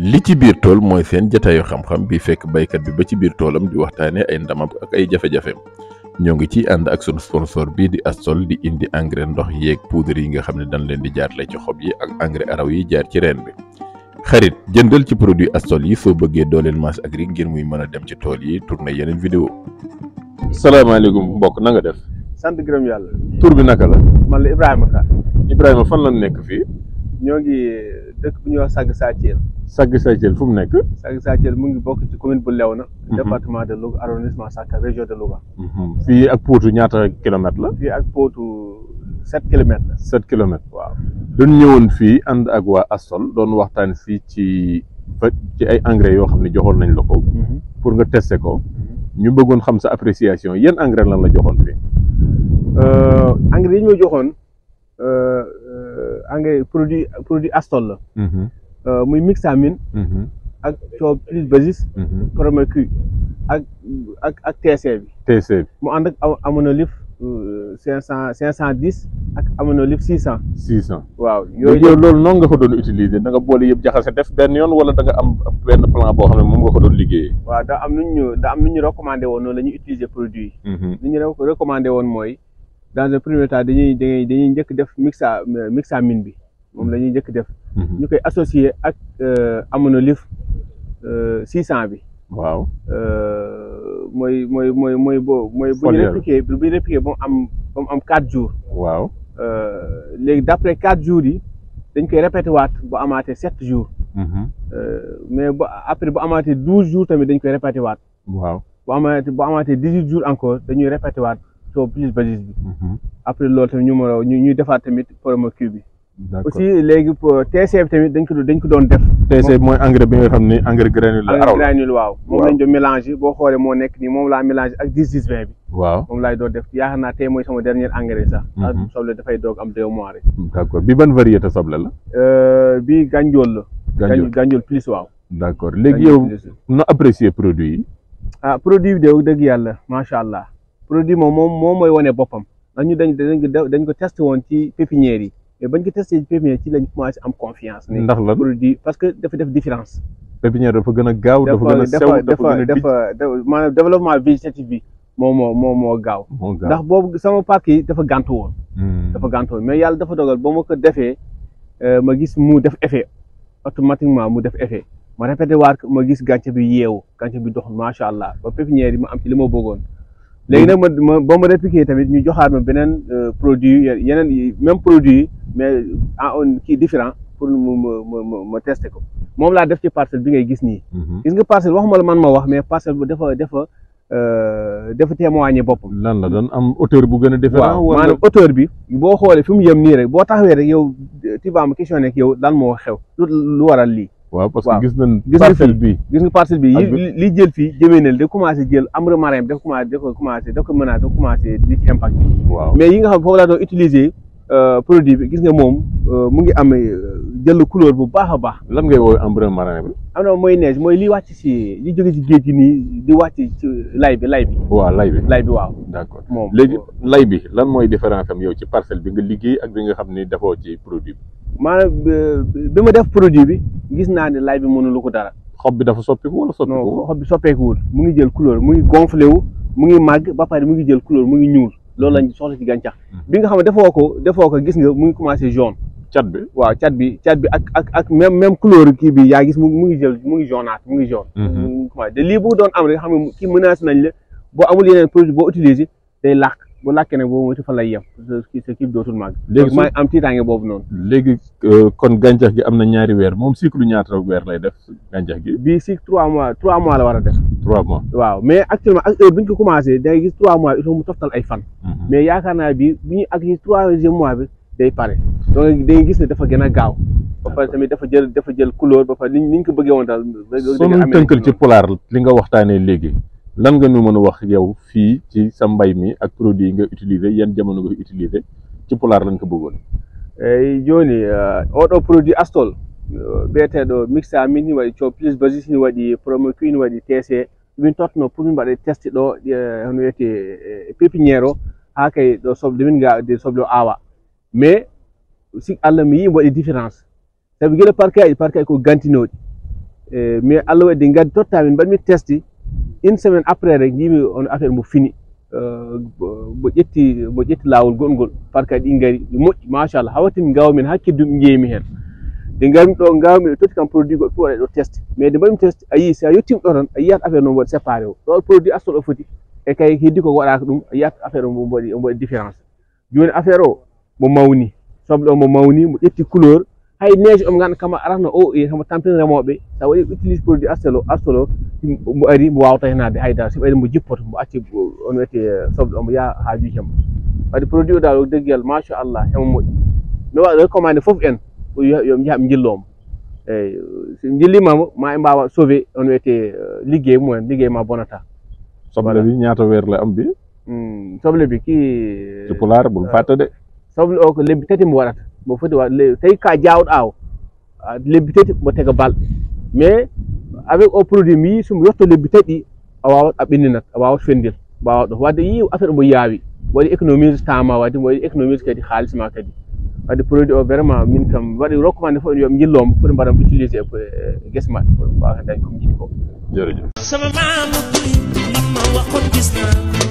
li ci biir tool mooy seen jataayu xam-xam bi fekk baykat bi ba ci biir toolam di waxtaane ay ndamam ak ay jafe-jafeem ñoo ngi ciy ànd ak sunu sponsor bii di Astol di indi engrais ndox yeeg poudre yi nga xam ne dañ leen di jaarale ci xob yi ak engrais araw yi jaar ci reen bi xarit jëndal ci produit Astol yi soo bëggee dooleel Mas Agri ngir muy mën a dem ci tool yi tourné yeneen vidéo. salaamaaleykum mbokk na nga def. sant gërëm yàlla. tur bi naka la. man la Ibrahima Ka. Ibrahima fan la nekk fii. ñoo ngi dëkk bu ñuy wax Sagg Sathiel. Sagg Sathiel fu mu nekk. Sagg Sathiel mu ngi bokk ci commune bu Léona. département de Louga arrondissement Sakka région de Louga. fii ak Potou ñaata kilomètres la. fii ak Potou 7 kilomètres la. 7 kilomètres. waaw. doon ñëwoon fii ànd ak waa Astol doon waxtaan fii ci ay engrais yoo xam ne joxoon nañ la ko. pour nga tester ko. ñu bëggoon xam sa appréciation yan engrais lan la joxoon fii. engrais yi ñu ma joxoon engrais produit Astol la. muy Mixamine. ak Coob plus Basis. Promocu ak TC bi. TC bi mu ànd ak Amonolif 510 ak Amonolif 600. 600 waaw yooyu loolu noonu nga ko doon utiliser da nga boole yëpp jaxase def benn yoon wala da nga am benn plan boo xam ne moom nga ko doon liggéeyee. waaw daa am nu ñu recommandé woon noonu la ñuy utiliser produit yi. li ñu recommandé woon mooy dans un premier temps dañuy njëkk def Mixamine bi moom la ñuy njëkk def. ñu koy associé ak Amonolif 600 bi. waaw. mooy bu ñu répliqué ba mu am 4 jours. waaw. léegi d' après 4 jours yi dañ koy répété waat bu amaatee 7 jours. mais après bu amaatee 12 jours tamit dañ koy répété waat. waaw bu amaatee 18 jours encore dañuy répété waat Coob plus Basis bi. après loolu tamit ñuy defaat tamit Promocu bi. aussi léegi TC bi tamit dañ ko doon def. TC mooy engrais bi nga xam ne engrais granule la. engrais granule waaw. moom lañ doon mélangé boo xoolee moo nekk nii moom laa mélangé ak 10-10-20 bi. waaw moom laay doon def yaakaar naa tey mooy sama dernier engrais sax. soble dafay doog am 2 mois rek. d' accord bi ban variété soble la. bi Gandiol la. Gandiol plus waaw. d' accord léegi yow na apprécier produit yi. produit bi de dëgg yàlla macha allah produit moom mooy wane boppam ndax ñu dañ ko testé woon ci pépinière yi. mais bañ ko testé ci pépinière ci lañ commencé am confiance. ndax la produit parce que dafa def différence. pépinière dafa gën a gaaw dafa gën a sew dafa maanaam développement végétatif bi moo gaaw. ndax boobu sama parc yi dafa gàntu woon. mais yàlla dafa dogal ba ma ko defee ma gis mu def effet automatiquement mu def effet ma répété waat ma gis gàncax bi yeewu gàncax bi dox macha allah ba pépinière yi ma am ci li ma bëggoon. léegi nag ba ma répliqué tamit ñu joxaat ma beneen produit yeneen même produit mais en kii différent pour ma testé ko moom laa def ci parcelle bi ngay gis nii. gis nga parcelle waxuma la man ma wax mais parcelle bu dafa témoigné boppam. lan la doon am hauteur bu gën a différent. waaw maanaam hauteur bi boo xoolee fi mu yem nii rek boo taxawee rek yow tu vas ma questionné ak yow lan moo xew lu waral lii. waaw parce que gis nañ parcelle bi gis nga parcelle bi li jël fii jëmee na da commencé jël ambre marin bi dafa commencé di ci impact. waaw mais yi nga xam foofu laa doon utiliser produit bi gis nga moom mu ngi am jël couleur bu baax a baax. lan ngay woowee ambre marin bi. am na mooy neige mooy li wàcc si li jóge ci géej gi nii di wàcc ci lay bi. waaw lay bi waaw. d' accord moom léegi lay bi lan mooy différence am yow ci parcelle bi nga liggéey ak bi nga xam ni defoo ci produit bi. maanaam bi ma def produit bi gis naa ne lay bi mënulu ko dara. xob bi dafa soppiku wala soppiku. non xob bi soppeekuwul mu ngi jël couleur mu ngi gonflé wu mu ngi màgg ba pare mu ngi jël couleur mu ngi ñuul loolu lañ soxla ci gàncax. bi nga xam ne defoo ko gis nga mu ngi commencé jaune. cat bi waaw cat bi ak même couleur kii bi yaa gis mu ngi jaunaat mu ngi jaune. mu ngi commencé te lii bu doon am rek xam nga kii menacé nañ la boo amul yeneen produit boo utilisé day làkk. bu làkkee nag boobu moom fa lay yem sa kii dootul màgg. léegi maa am tiitaange boobu noonu. léegi kon gàncax gi am na ñaari weer moom cycle ñaata weer lay def gàncax gi. bii cycle 3 mois la war a def. 3 mois waaw mais actuellement ak heure bi ñu ko commencé da ngay gis 3 mois il faut mu toftal ay fan. mais yaakaar naa bii bu ñuy ak 3e mois bi day pare donc da ngay gis ne dafa gën a gaaw. ba pare tamit dafa jël couleur ba pare ni ñu ko bëggee woon daal. soo ñu tënkal ci pulaar li nga waxtaanee léegi. lan nga ñu mën a wax yow fii ci sa mbay mi ak produit yi nga utiliser yan jamono nga utiliser ci pulaar lañ ko bëggoon. joni oɗo produit Astol biyeteɗo Mixamine waɗi Coob plus Basis ni waɗi Promocu ni waɗi TC min totno pour min mbaɗa testi ɗo hono wiyete pépiniére o ha kay ɗo soble min de soble o awa mais si Allah mi yii waɗi différence sabi gueɗe parquet aji ko gantinoɗi mais Allah waɗi gaddi totta min mbaɗmi testi une semaine après rek jimi on affaire mo fini mo ƴetti lawol goɗgol par que ɗi ngari ɗi moƴƴi machallah hawatimi gawmin ha kedduɓe jeeyimi hen ɗi garmi ɗo gawmi ɗo totti kam produit goɗɗo waɗa ɗo test mais de mbaɗmi test a yii sa yettima ɗo tan a yiyat affaire noon waɗi séparé o ɗo produit Astol o foti e kay heddi ko waɗaka ɗum a yiyat affaire o mo waɗi différence joni affaire o mo mawni soble o mo mawni mo ƴetti couleur hay neige o mo ganduɗa kama arano o kamo tampini remoɓe sa waɗi utilise produit Astol o mo ari mo wawata henade haydara soɓi ari mo jippoto mo acci on wiyete soble o mo yaa hajuji hem wadde produit o dal o degguel machallah hemo moƴƴi mi waɗa recommandé foof en yo jaaɓe jillomo eyyi so jillimama ma e mbawa sauvé on wiyete liggey mumen liggey ma bonata soble bi ñaata weer la am bi soble bi ki ci pulaar bul fàtte de soble o ko lebbi tati mo waɗata mo foti wa tawi ka jawɗa o lebbi tati mo tega balɗe mais avec o produit mi yi somo yetto lebbi tati a wawat a ɓenninat a wawat fendil mbawa ɗo wadde yi affaire mo yaawi waɗi économise temps ma wadde waɗi économise kadi haalis ma kadi wadde produit o vraiment min kam waɗi recommandé fof yoɓe jillomo pour mbaɗam utilisé e guesa maɓɓe pour mbawa dañ komi jiiɗi ko jërëjëf sama maama ma waxoon gis naa